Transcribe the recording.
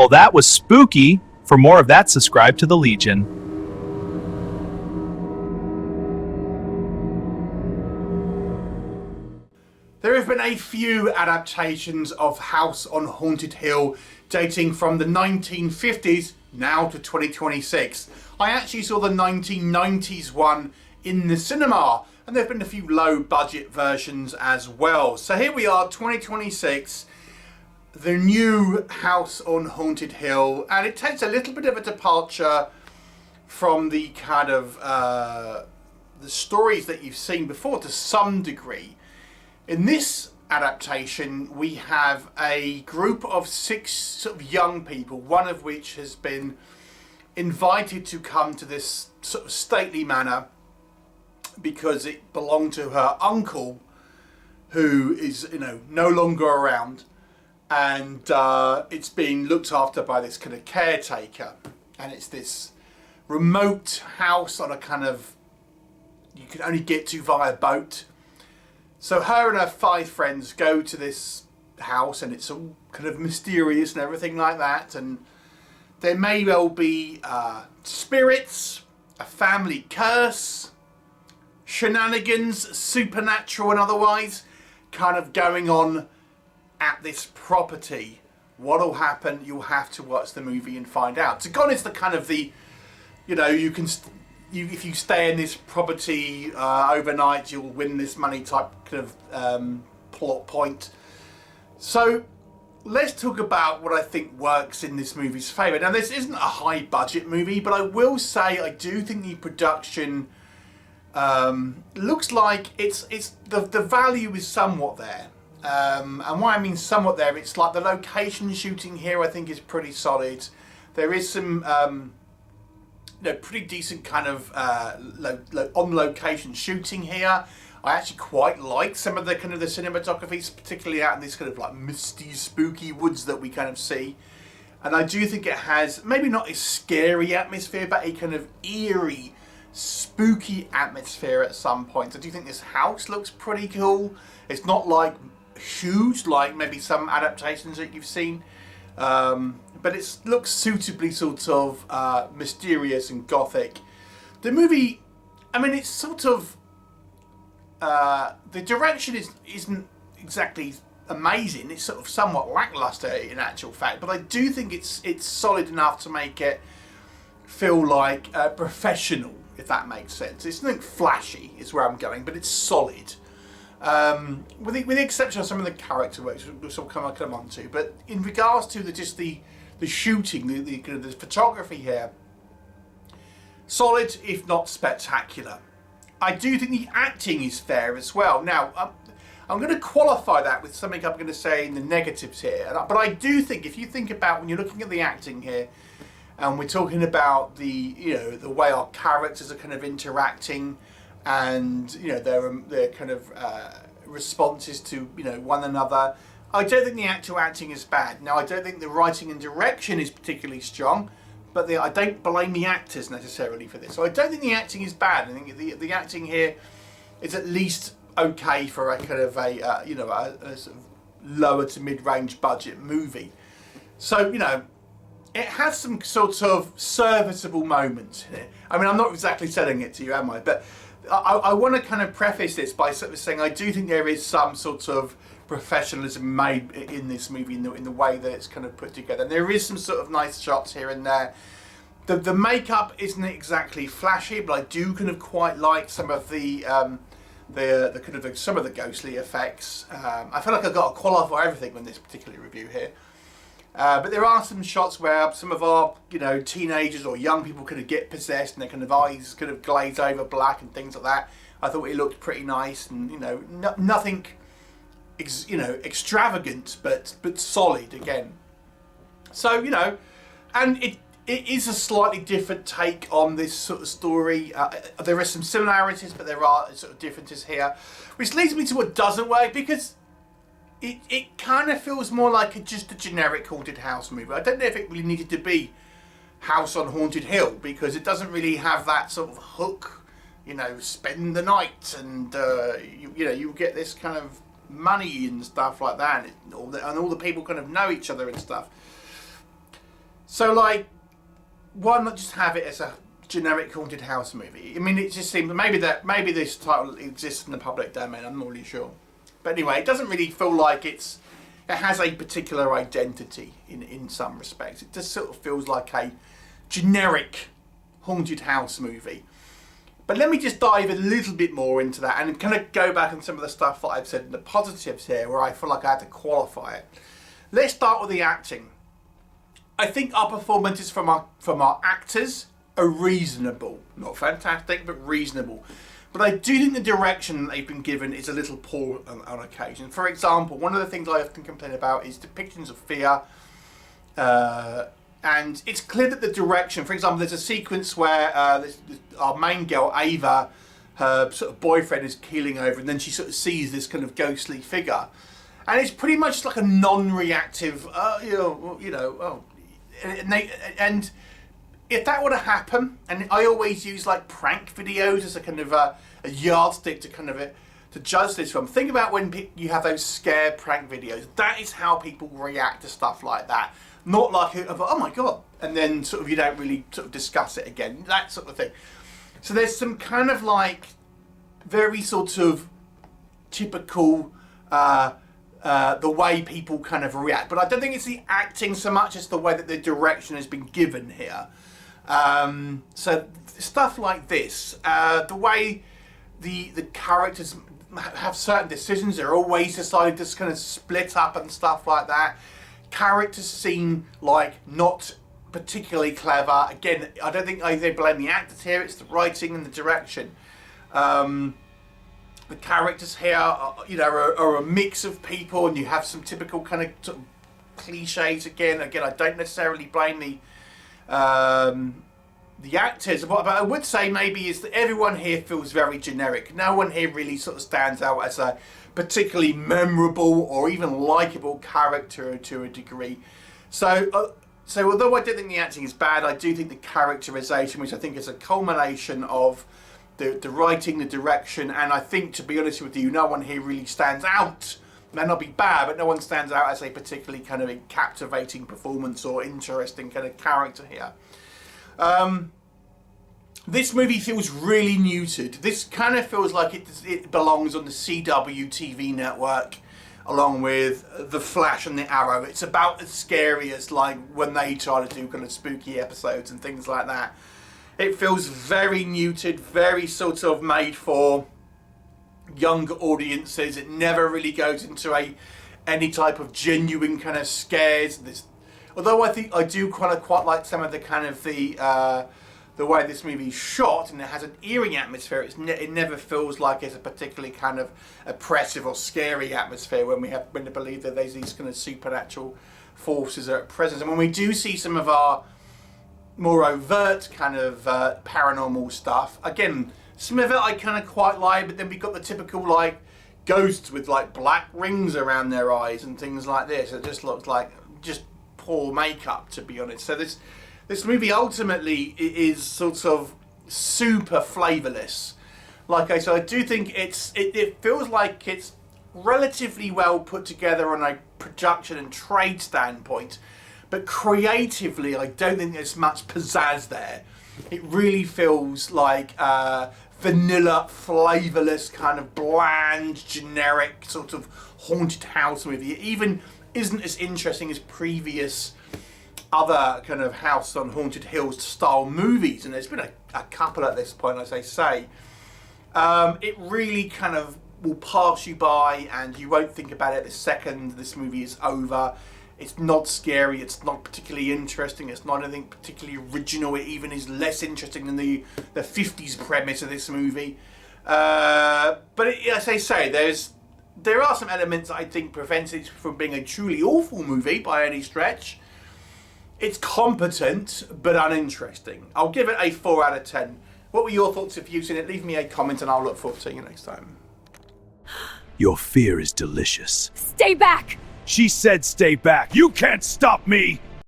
Well, that was spooky. For more of that, subscribe to the Legion. There have been a few adaptations of House on Haunted Hill dating from the 1950s now to 2026. I actually saw the 1990s one in the cinema, and there have been a few low budget versions as well. So here we are, 2026, the new House on Haunted Hill, and it takes a little bit of a departure from the kind of the stories that you've seen before to some degree. In this adaptation, we have a group of 6 sort of young people, one of which has been invited to come to this sort of stately manor because it belonged to her uncle, who is, no longer around, and it's being looked after by this kind of caretaker, and it's this remote house on a kind of, you can only get to via boat. So her and her 5 friends go to this house, and it's all kind of mysterious and everything like that, and there may well be spirits, a family curse, shenanigans, supernatural and otherwise, kind of going on at this property. What'll happen? You'll have to watch the movie and find out. So God is the kind of the, if you stay in this property overnight, you'll win this money type kind of plot point. So let's talk about what I think works in this movie's favour. Now, this isn't a high budget movie, but I will say I do think the production looks like it's the value is somewhat there. And why I mean somewhat there, it's like the location shooting here I think is pretty solid. There is some pretty decent kind of on location shooting here. I actually quite like some of the kind of the cinematography, particularly out in this kind of like misty, spooky woods that we kind of see. And I do think it has maybe not a scary atmosphere, but a kind of eerie, spooky atmosphere at some points. I do think this house looks pretty cool. It's not like huge like maybe some adaptations that you've seen, but it looks suitably sort of mysterious and gothic. The movie, I mean, it's sort of the direction isn't exactly amazing. It's sort of somewhat lackluster in actual fact, but I do think it's solid enough to make it feel like professional, if that makes sense. It's nothing flashy is where I'm going, but it's solid. With the exception of some of the character works, which I'll come on to, but in regards to the shooting, the photography here, solid if not spectacular. I do think the acting is fair as well. Now, I'm going to qualify that with something I'm going to say in the negatives here, but I do think if you think about when you're looking at the acting here, and we're talking about the way our characters are kind of interacting, and their kind of responses to one another, I don't think the actual acting is bad. Now, I don't think the writing and direction is particularly strong, but I don't blame the actors necessarily for this. So I don't think the acting is bad. I think the acting here is at least okay for a kind of a sort of lower to mid-range budget movie. So it has some sort of serviceable moments in it. I mean, I'm not exactly selling it to you, am I? But I want to kind of preface this by sort of saying I do think there is some sort of professionalism made in this movie in the way that it's kind of put together. And there is some sort of nice shots here and there. The makeup isn't exactly flashy, but I do kind of quite like some of the kind of some of the ghostly effects. I feel like I've got to qualify everything in this particular review here. But there are some shots where some of our, teenagers or young people kind of get possessed and their kind of eyes kind of glaze over black and things like that. I thought it looked pretty nice and, nothing, extravagant, but solid again. So, and it is a slightly different take on this sort of story. There are some similarities, but there are sort of differences here, which leads me to what doesn't work, because it kind of feels more like just a generic haunted house movie. I don't know if it really needed to be House on Haunted Hill, because it doesn't really have that sort of hook, spend the night and you get this kind of money and stuff like that, and all the people kind of know each other and stuff. So, like, why not just have it as a generic haunted house movie? I mean, it just seems maybe this title exists in the public domain. I'm not really sure, but anyway, it doesn't really feel like it has a particular identity in some respects. It just sort of feels like a generic haunted house movie. But let me just dive a little bit more into that and kind of go back on some of the stuff that I've said in the positives here, where I feel like I had to qualify it. Let's start with the acting. I think our performances from our actors are reasonable. Not fantastic, but reasonable. But I do think the direction that they've been given is a little poor on occasion. For example, one of the things I often complain about is depictions of fear. And it's clear that the direction, for example, there's a sequence where our main girl, Ava, her sort of boyfriend is keeling over, and then she sort of sees this kind of ghostly figure. And it's pretty much like a non-reactive, and if that were to happen, and I always use like prank videos as a kind of a yardstick to kind of to judge this from. Think about when you have those scare prank videos. That is how people react to stuff like that. Not like, oh my God, and then sort of you don't really sort of discuss it again, that sort of thing. So there's some kind of like very sort of typical, the way people kind of react. But I don't think it's the acting so much as the way that the direction has been given here. So stuff like this, the way the characters have certain decisions, they're always decided to kind of split up and stuff like that. Characters seem like not particularly clever. Again, I don't think they blame the actors here, it's the writing and the direction. The characters here are a mix of people, and you have some typical kind of, sort of cliches again. I don't necessarily blame the actors, but I would say maybe is that everyone here feels very generic. No one here really sort of stands out as a particularly memorable or even likable character to a degree. So although I don't think the acting is bad, I do think the characterization, which I think is a culmination of the writing, the direction, and I think, to be honest with you, no one here really stands out. It may not be bad, but no one stands out as a particularly kind of a captivating performance or interesting kind of character here. This movie feels really muted. This kind of feels like it belongs on the CW TV network, along with The Flash and The Arrow. It's about as scary as like when they try to do kind of spooky episodes and things like that. It feels very muted, very sort of made for younger audiences. It never really goes into any type of genuine kind of scares. Although I think I do quite like some of the kind of the way this movie is shot, and it has an eerie atmosphere. It never feels like it's a particularly kind of oppressive or scary atmosphere when we believe that there's these kind of supernatural forces at presence. And when we do see some of our more overt kind of paranormal stuff, again, some of it I kind of quite like, but then we've got the typical like ghosts with like black rings around their eyes and things like this. It just looks like just poor makeup, to be honest. So this movie ultimately is sort of super flavourless. Like I said, I do think it feels like it's relatively well put together on a production and trade standpoint, but creatively I don't think there's much pizzazz there. It really feels like vanilla, flavourless, kind of bland, generic sort of haunted house movie. It even isn't as interesting as previous other kind of House on Haunted Hills style movies, and there's been a couple at this point, as I say. It really kind of will pass you by, and you won't think about it the second this movie is over. It's not scary, it's not particularly interesting, it's not anything particularly original. It even is less interesting than the 50s premise of this movie. But as I say, there are some elements that I think prevent it from being a truly awful movie by any stretch. It's competent, but uninteresting. I'll give it a 4 out of 10. What were your thoughts if you've seen it? Leave me a comment and I'll look forward to seeing you next time. Your fear is delicious. Stay back! She said stay back. You can't stop me!